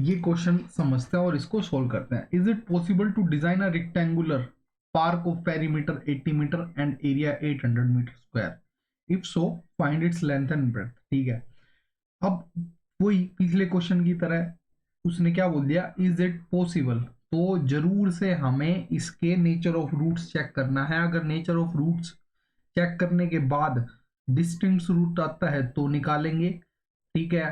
ये क्वेश्चन समझते हैं और इसको सोल्व करते हैं। Is it possible to design a rectangular park of perimeter 80 metre and area 800 metre square? If so find its length and breadth. ठीक है, अब वही पिछले क्वेश्चन की तरह उसने क्या बोल दिया, इज इट पॉसिबल, तो जरूर से हमें इसके नेचर ऑफ रूट्स चेक करना है। अगर नेचर ऑफ रूट्स चेक करने के बाद डिस्टिंक्ट रूट आता है तो निकालेंगे। ठीक है,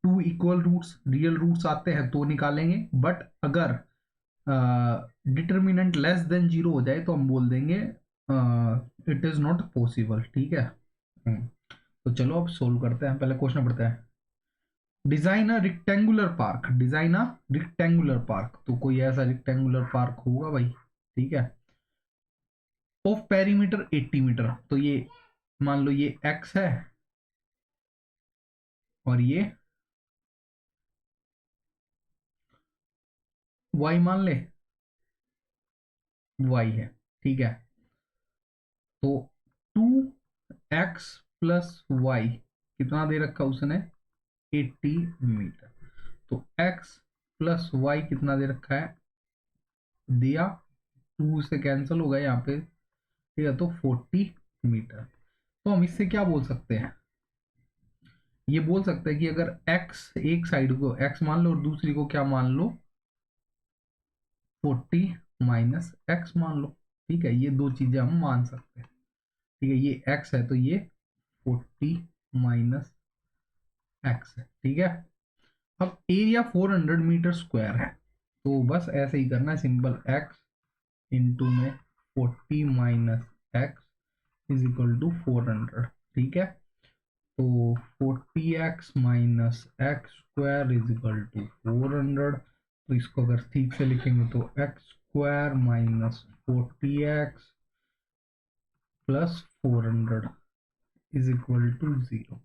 two equal roots real roots आते हैं तो निकालेंगे। बट अगर डिटर्मिनेंट लेस देन जीरो हो जाए तो हम बोल देंगे इट इज नॉट पॉसिबल। ठीक है, तो चलो अब सोल्व करते हैं। पहले क्वेश्चन पढ़ते हैं। Design a rectangular park, design a rectangular park, तो कोई ऐसा रेक्टेंगुलर पार्क होगा भाई। ठीक है, ऑफ पेरीमीटर 80 मीटर, तो ये मान लो ये x है और ये y मान ले, y है। ठीक है, तो 2x प्लस वाई कितना दे रखा उसने, 80 मीटर। तो x प्लस वाई कितना दे रखा है, दिया, 2 से कैंसिल होगा यहाँ पे। ठीक है, तो 40 मीटर। तो हम इससे क्या बोल सकते हैं, ये बोल सकते हैं कि अगर x एक साइड को x मान लो और दूसरी को क्या मान लो, 40 माइनस एक्स मान लो। ठीक है, ये दो चीजें हम मान सकते हैं। ठीक है, ये x है तो ये 40 माइनस एक्स है। ठीक है, अब एरिया 400 मीटर स्क्वायर है, तो बस ऐसे ही करना है सिंपल, x इंटू में 40 minus x is equal to 400। ठीक है, तो 40x minus x square is equal to 400। तो इसको अगर ठीक से लिखेंगे तो x square minus 40x plus 400 is equal to 0।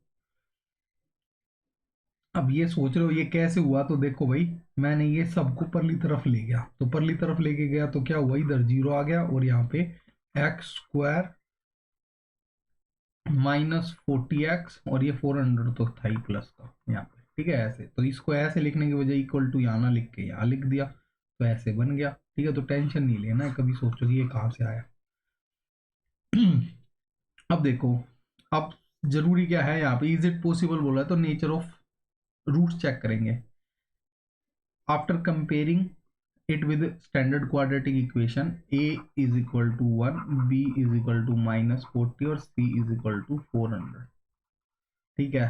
अब ये सोच रहे हो ये कैसे हुआ, तो देखो भाई, मैंने ये सबको परली तरफ ले गया, तो परली तरफ लेके गया तो क्या हुआ, इधर 0 आ गया और यहाँ पे एक्स स्क्वायर माइनस 40x और ये 400 तो था ही प्लस का यहाँ पे। ठीक है, ऐसे तो इसको ऐसे लिखने की वजह इक्वल टू यहाँ ना लिख के यहाँ लिख दिया, तो ऐसे बन गया। ठीक है, तो टेंशन नहीं लेना है कभी सोचो कि ये कहाँ से आया। अब देखो, अब जरूरी क्या है यहाँ पे, इज इट पॉसिबल बोला है तो नेचर ऑफ रूट्स चेक करेंगे। After comparing it with standard quadratic equation, a is equal to 1, b is equal to minus 40 और c is equal to 400। ठीक है,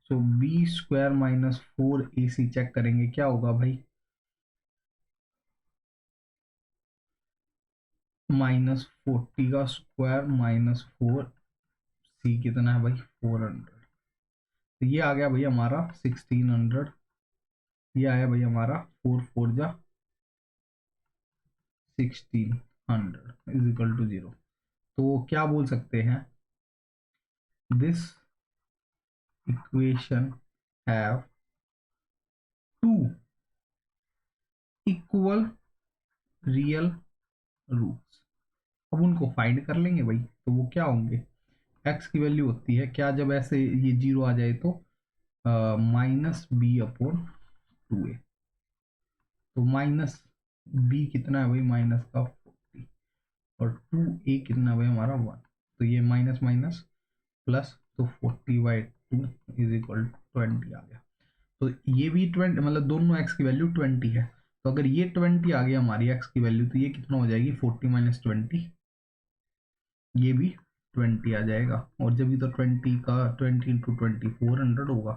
so b square minus 4ac check करेंगे क्या होगा भाई, माइनस 40 का square minus 4c कितना है भाई 400। तो ये आ गया भाई हमारा 1600, ये आया भाई हमारा 4 4 जा 1600 इज इक्वल टू 0। तो क्या बोल सकते हैं, this equation have two equal real roots. अब उनको फाइंड कर लेंगे भाई, तो वो क्या होंगे, x की वैल्यू होती है क्या, जब ऐसे ये 0 आ जाए तो माइनस बी अपॉन 2a। तो माइनस बी कितना है भाई, माइनस का 40 और 2a कितना है भाई हमारा 1। तो ये माइनस माइनस प्लस, तो 40/2 इज इक्वल 20 आ गया। तो ये भी 20, मतलब दोनों x की वैल्यू 20 है। तो अगर ये 20 आ गया हमारी x की वैल्यू, तो ये कितना हो जाएगी 40 माइनस 20, ये भी 20 आ जाएगा। और जब ये तो 20 का 20 इंटू 20 400 होगा।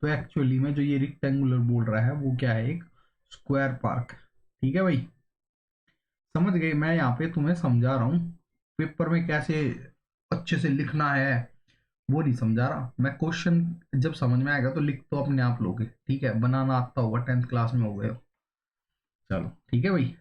तो एक्चुअली में जो ये रिक्टेंगुलर बोल रहा है वो क्या है, एक स्क्वायर पार्क। ठीक है भाई, समझ गए, मैं यहाँ पे तुम्हें समझा रहा हूँ, पेपर में कैसे अच्छे से लिखना है वो नहीं समझा रहा मैं। क्वेश्चन जब समझ में आएगा तो लिख तो अपने आप लोगे। ठीक है, बनाना आता होगा, 10th क्लास में हो गए हो। चलो ठीक है भाई।